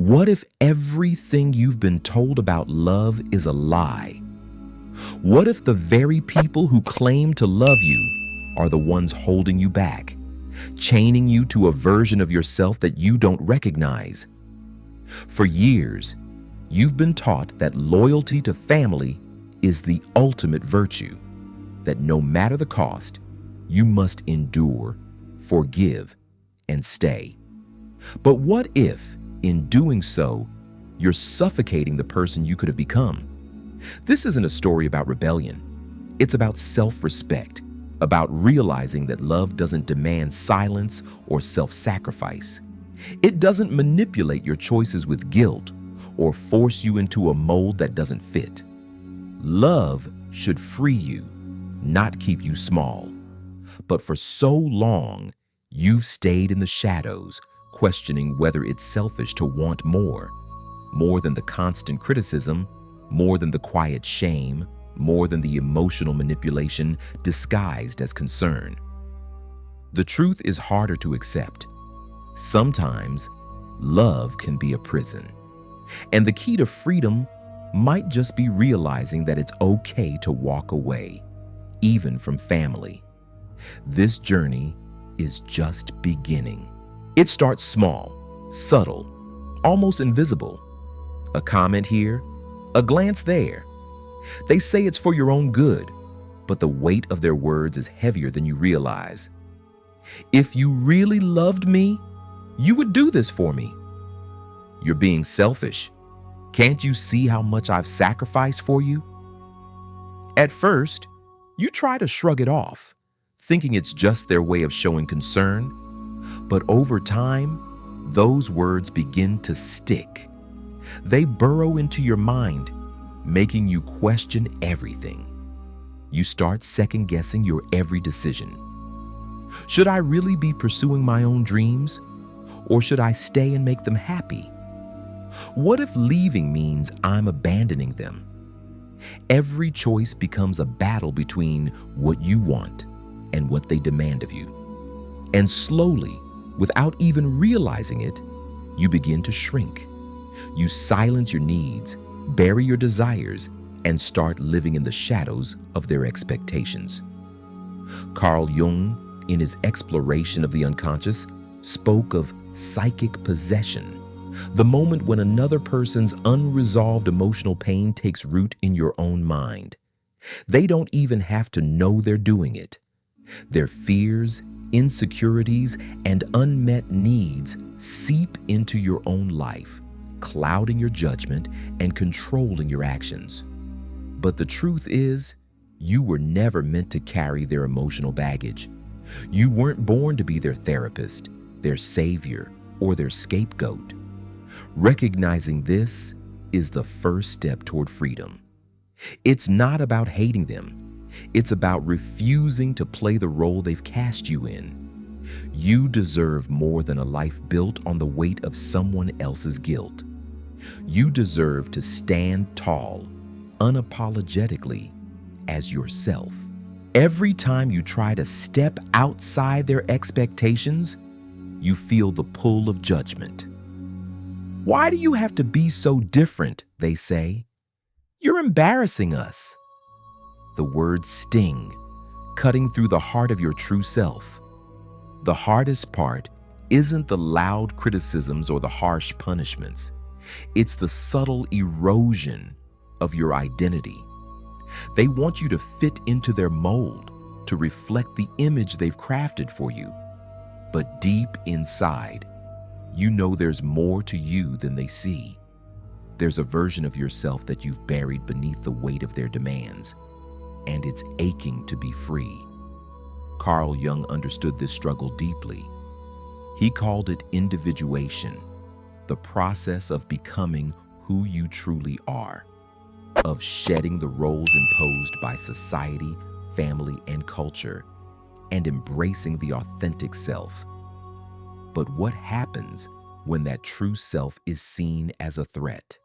What if everything you've been told about love is a lie? What if the very people who claim to love you are the ones holding you back, chaining you to a version of yourself that you don't recognize? For years, you've been taught that loyalty to family is the ultimate virtue, that no matter the cost, you must endure, forgive, and stay. But what if, in doing so, you're suffocating the person you could have become? This isn't a story about rebellion. It's about self-respect, about realizing that love doesn't demand silence or self-sacrifice. It doesn't manipulate your choices with guilt or force you into a mold that doesn't fit. Love should free you, not keep you small. But for so long, you've stayed in the shadows, questioning whether it's selfish to want more than the constant criticism, more than the quiet shame, more than the emotional manipulation disguised as concern. The truth is harder to accept. Sometimes, love can be a prison. And the key to freedom might just be realizing that it's okay to walk away, even from family. This journey is just beginning. It starts small, subtle, almost invisible. A comment here, a glance there. They say it's for your own good, but the weight of their words is heavier than you realize. If you really loved me, you would do this for me. You're being selfish. Can't you see how much I've sacrificed for you? At first, you try to shrug it off, thinking it's just their way of showing concern. But over time, those words begin to stick. They burrow into your mind, making you question everything. You start second-guessing your every decision. Should I really be pursuing my own dreams? Or should I stay and make them happy? What if leaving means I'm abandoning them? Every choice becomes a battle between what you want and what they demand of you. And slowly, without even realizing it, you begin to shrink. You silence your needs, bury your desires, and start living in the shadows of their expectations. Carl Jung, in his exploration of the unconscious, spoke of psychic possession, the moment when another person's unresolved emotional pain takes root in your own mind. They don't even have to know they're doing it. Their fears, insecurities, and unmet needs seep into your own life, clouding your judgment and controlling your actions. But the truth is, you were never meant to carry their emotional baggage. You weren't born to be their therapist, their savior, or their scapegoat. Recognizing this is the first step toward freedom. It's not about hating them. It's about refusing to play the role they've cast you in. You deserve more than a life built on the weight of someone else's guilt. You deserve to stand tall, unapologetically, as yourself. Every time you try to step outside their expectations, you feel the pull of judgment. Why do you have to be so different, they say? You're embarrassing us. The words sting, cutting through the heart of your true self. The hardest part isn't the loud criticisms or the harsh punishments. It's the subtle erosion of your identity. They want you to fit into their mold, to reflect the image they've crafted for you. But deep inside, you know there's more to you than they see. There's a version of yourself that you've buried beneath the weight of their demands, and it's aching to be free. Carl Jung understood this struggle deeply. He called it individuation, the process of becoming who you truly are, of shedding the roles imposed by society, family, and culture, and embracing the authentic self. But what happens when that true self is seen as a threat?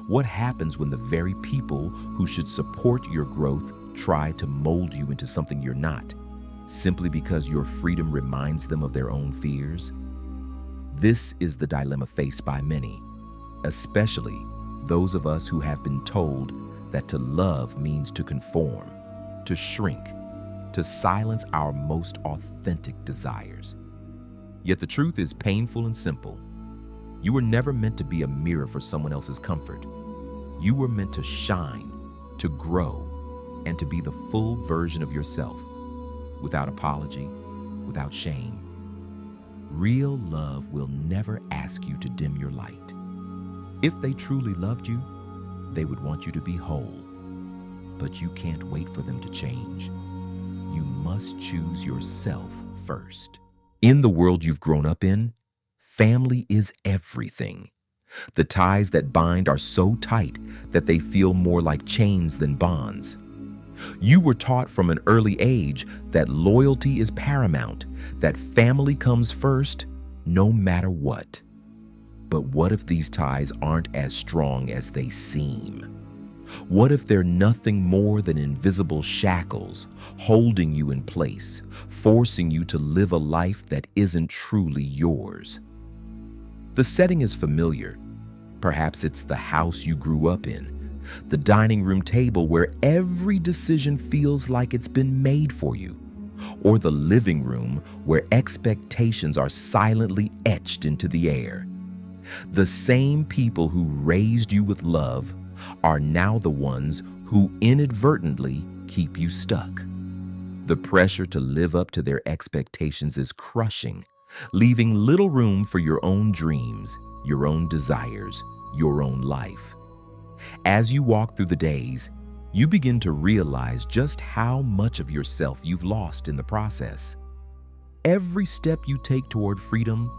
What happens when the very people who should support your growth try to mold you into something you're not, simply because your freedom reminds them of their own fears? This is the dilemma faced by many, especially those of us who have been told that to love means to conform, to shrink, to silence our most authentic desires. Yet the truth is painful and simple. You were never meant to be a mirror for someone else's comfort. You were meant to shine, to grow, and to be the full version of yourself, without apology, without shame. Real love will never ask you to dim your light. If they truly loved you, they would want you to be whole. But you can't wait for them to change. You must choose yourself first. In the world you've grown up in, family is everything. The ties that bind are so tight that they feel more like chains than bonds. You were taught from an early age that loyalty is paramount, that family comes first, no matter what. But what if these ties aren't as strong as they seem? What if they're nothing more than invisible shackles holding you in place, forcing you to live a life that isn't truly yours? The setting is familiar. Perhaps it's the house you grew up in, the dining room table where every decision feels like it's been made for you, or the living room where expectations are silently etched into the air. The same people who raised you with love are now the ones who inadvertently keep you stuck. The pressure to live up to their expectations is crushing, leaving little room for your own dreams, your own desires, your own life. As you walk through the days, you begin to realize just how much of yourself you've lost in the process. Every step you take toward freedom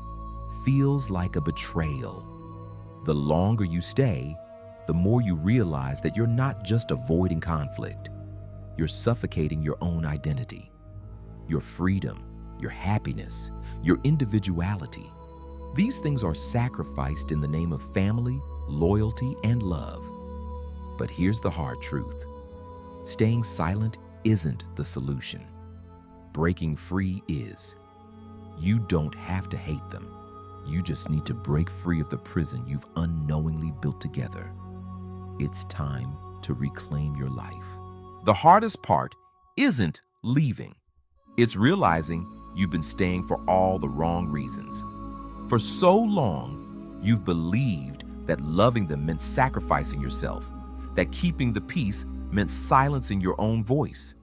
feels like a betrayal. The longer you stay, the more you realize that you're not just avoiding conflict. You're suffocating your own identity, your freedom, your happiness, your individuality. These things are sacrificed in the name of family, loyalty, and love. But here's the hard truth. Staying silent isn't the solution. Breaking free is. You don't have to hate them. You just need to break free of the prison you've unknowingly built together. It's time to reclaim your life. The hardest part isn't leaving. It's realizing you've been staying for all the wrong reasons. For so long, you've believed that loving them meant sacrificing yourself, that keeping the peace meant silencing your own voice.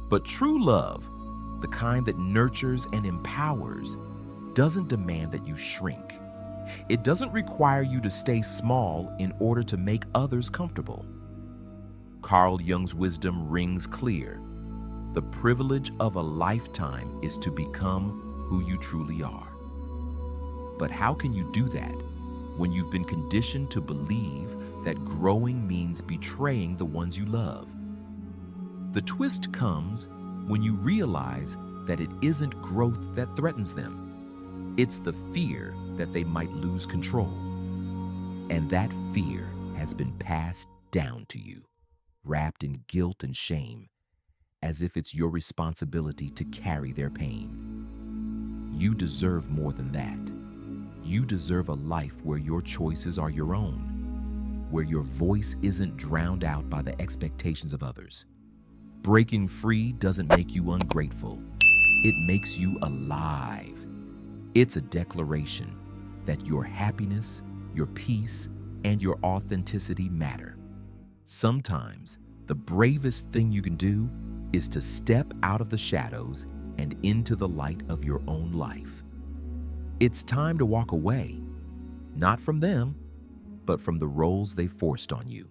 But true love, the kind that nurtures and empowers, doesn't demand that you shrink. It doesn't require you to stay small in order to make others comfortable. Carl Jung's wisdom rings clear. The privilege of a lifetime is to become who you truly are. But how can you do that when you've been conditioned to believe that growing means betraying the ones you love? The twist comes when you realize that it isn't growth that threatens them. It's the fear that they might lose control. And that fear has been passed down to you, wrapped in guilt and shame, as if it's your responsibility to carry their pain. You deserve more than that. You deserve a life where your choices are your own, where your voice isn't drowned out by the expectations of others. Breaking free doesn't make you ungrateful. It makes you alive. It's a declaration that your happiness, your peace, and your authenticity matter. Sometimes the bravest thing you can do is to step out of the shadows and into the light of your own life. It's time to walk away, not from them, but from the roles they forced on you.